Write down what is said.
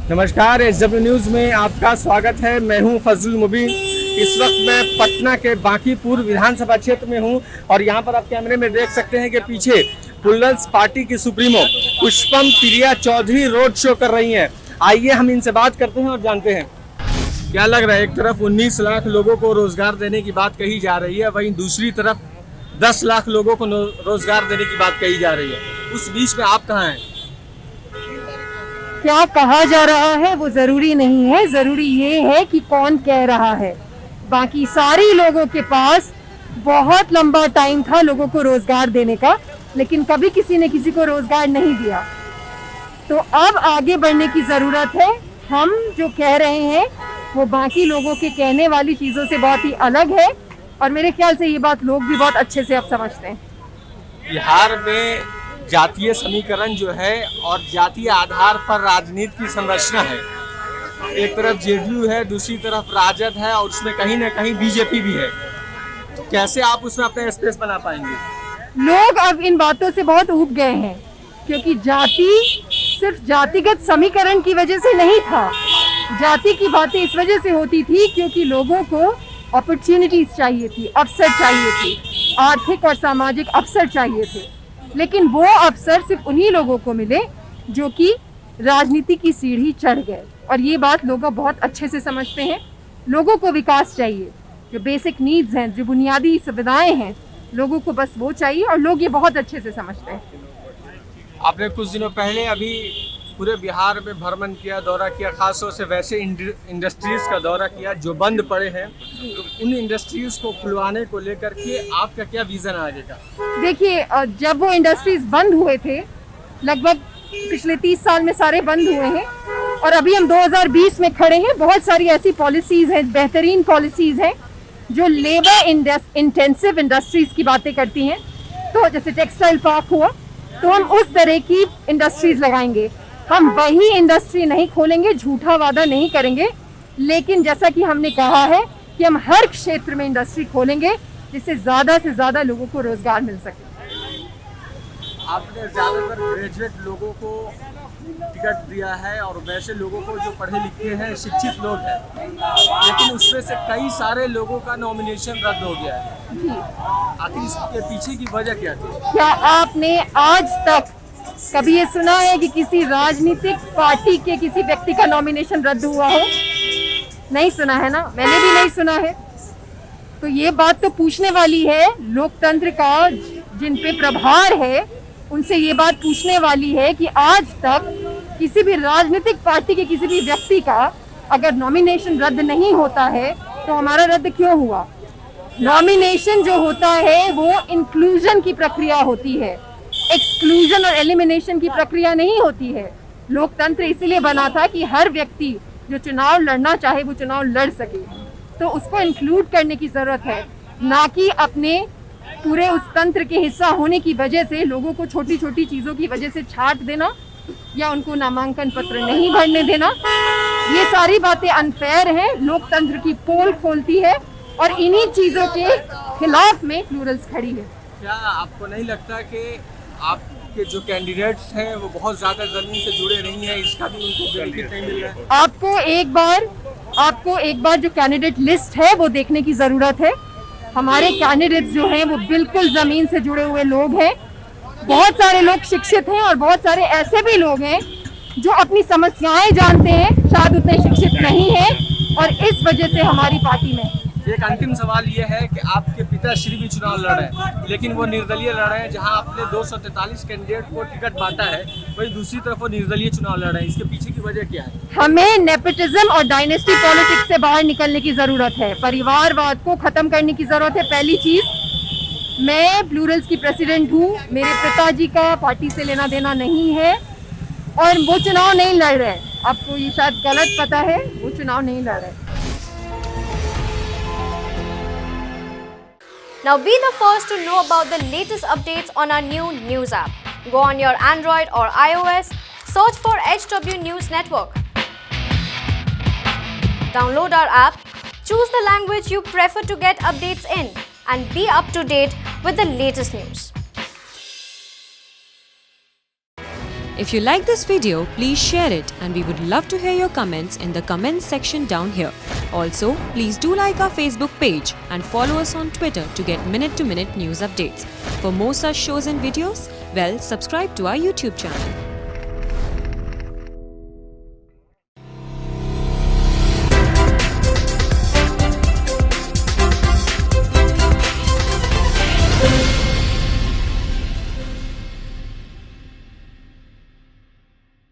नमस्कार, SW news में आपका स्वागत है। मैं हूं फजलुल मुबीन। इस वक्त मैं पटना के बांकीपुर विधानसभा क्षेत्र में हूं और यहां पर आप कैमरे में देख सकते हैं कि पीछे प्लूरल्स पार्टी की supremo Pushpam Priya Chaudhary road show कर रही हैं। आइए हम इनसे बात करते हैं और जानते हैं क्या लग रहा है। एक तरफ 19 लाख लोगों को रोजगार देने की बात कही जा रही है, वहीं दूसरी तरफ 10 लाख लोगों को रोजगार देने की बात कही जा रही है। उस बीच में आप कहाँ हैं? क्या कहा जा रहा है वो जरूरी नहीं है, जरूरी ये है कि कौन कह रहा है। बाकी सारी लोगों के पास बहुत लंबा टाइम था लोगों को रोजगार देने का, लेकिन कभी किसी ने किसी को रोजगार नहीं दिया। तो अब आगे बढ़ने की जरूरत है। हम जो कह रहे हैं वो बाकी लोगों के कहने वाली चीजों से बहुत ही अलग है और मेरे ख्याल से ये बात लोग भी बहुत अच्छे से अब समझते हैं। बिहार में जातीय समीकरण जो है और जातीय आधार पर राजनीति की संरचना है। एक तरफ जेडीयू है, दूसरी तरफ राजद है और उसमें कहीं ना कहीं बीजेपी भी है। तो कैसे आप उसमें अपना स्पेस बना पाएंगे? लोग अब इन बातों से बहुत ऊब गए हैं, क्योंकि जाति सिर्फ जातिगत समीकरण की वजह से नहीं था। जाति की बातें इस वजह से होती थी क्योंकि लोगों को अपॉर्चुनिटीज चाहिए थी, अवसर चाहिए थी, आर्थिक और सामाजिक अवसर चाहिए थे। लेकिन वो अवसर सिर्फ उन्हीं लोगों को मिले जो कि राजनीति की सीढ़ी चढ़ गए, और ये बात लोग बहुत अच्छे से समझते हैं। लोगों को विकास चाहिए, जो बेसिक नीड्स हैं, जो बुनियादी सुविधाएं हैं, लोगों को बस वो चाहिए और लोग ये बहुत अच्छे से समझते हैं। आपने कुछ दिनों पहले अभी पूरे बिहार में भ्रमण किया, दौरा किया, खासतौर से वैसे इंडस्ट्रीज का दौरा किया जो बंद पड़े हैं। तो उन इंडस्ट्रीज को खुलवाने को लेकर के आपका क्या विजन आगे का? देखिए, जब वो इंडस्ट्रीज बंद हुए थे, लगभग पिछले 30 साल में सारे बंद हुए हैं और अभी हम 2020 में खड़े हैं। बहुत सारी ऐसी पॉलिसीज हैं, बेहतरीन पॉलिसीज हैं जो लेबर इंटेंसिव इंडस्ट्रीज की बातें करती हैं। तो जैसे टेक्सटाइल पार्क हुआ, तो हम उस तरह की इंडस्ट्रीज लगाएंगे। हम वही इंडस्ट्री नहीं खोलेंगे, झूठा वादा नहीं करेंगे, लेकिन जैसा कि हमने कहा है कि हम हर क्षेत्र में इंडस्ट्री खोलेंगे जिससे ज़्यादा से ज़्यादा लोगों को रोजगार मिल सके। आपने ज़्यादातर ग्रेजुएट लोगों को टिकट दिया है और वैसे लोगों को जो पढ़े लिखे हैं, शिक्षित लोग हैं, लेकिन उसमें से कई सारे लोगों का नॉमिनेशन रद्द हो गया है जी, आखिर इसके पीछे की वजह क्या थी? क्या आपने आज तक कभी ये सुना है कि किसी राजनीतिक पार्टी के किसी व्यक्ति का नॉमिनेशन रद्द हुआ हो? नहीं सुना है ना, मैंने भी नहीं सुना है। तो ये बात तो पूछने वाली है। लोकतंत्र का जिन पे प्रभार है उनसे ये बात पूछने वाली है कि आज तक किसी भी राजनीतिक पार्टी के किसी भी व्यक्ति का अगर नॉमिनेशन रद्द नहीं होता है तो हमारा रद्द क्यों हुआ? नॉमिनेशन जो होता है वो इंक्लूजन की प्रक्रिया होती है, एक्सक्लूजन और एलिमिनेशन की प्रक्रिया नहीं होती है। लोकतंत्र इसीलिए बना था कि हर व्यक्ति जो चुनाव लड़ना चाहे वो चुनाव लड़ सके, तो उसको इंक्लूड करने की जरूरत है, ना कि अपने पूरे उस तंत्र के हिस्सा होने की वजह से लोगों को छोटी छोटी चीज़ों की वजह से छांट देना या उनको नामांकन पत्र नहीं भरने देना। ये सारी बातें अनफेयर हैं, लोकतंत्र की पोल खोलती है और इन्हीं चीज़ों के खिलाफ में प्लूरल्स खड़ी है। क्या आपको नहीं लगता कि आपके जो कैंडिडेट्स हैं वो बहुत ज़्यादा ज़मीन से जुड़े नहीं हैं, इसका भी उनको बेनिफिट नहीं मिल रहा है? आपको एक बार जो कैंडिडेट लिस्ट है वो देखने की ज़रूरत है। हमारे कैंडिडेट्स जो हैं वो बिल्कुल ज़मीन से जुड़े हुए लोग हैं। बहुत सारे लोग शिक्षित हैं और बहुत सारे ऐसे भी लोग हैं जो अपनी समस्याएं जानते हैं, शायद उतने शिक्षित नहीं हैं और इस वजह से हमारी पार्टी में। एक अंतिम सवाल ये है कि आपके पिताश्री भी चुनाव लड़ रहे हैं, लेकिन वो निर्दलीय लड़ रहे हैं। जहां आपने 243 कैंडिडेट को टिकट बांटा है, वहीं दूसरी तरफ वो निर्दलीय चुनाव लड़ रहे हैं। इसके पीछे की वजह क्या है? हमें नेपोटिज्म और डायनेस्टी पॉलिटिक्स से बाहर निकलने की जरूरत है, परिवारवाद को खत्म करने की जरूरत है। पहली चीज, मैं प्लूरल्स की प्रेसिडेंट हूँ, मेरे पिताजी का पार्टी से लेना देना नहीं है और वो चुनाव नहीं लड़ रहे। आपको ये शायद गलत पता है, वो चुनाव नहीं लड़ रहे। Now be the first to know about the latest updates on our new news app. Go on your Android or iOS, search for HW News Network. Download our app, choose the language you prefer to get updates in, and be up to date with the latest news. If you like this video, please share it and we would love to hear your comments in the comments section down here. Also, please do like our Facebook page and follow us on Twitter to get minute-to-minute news updates. For more such shows and videos, well, subscribe to our YouTube channel.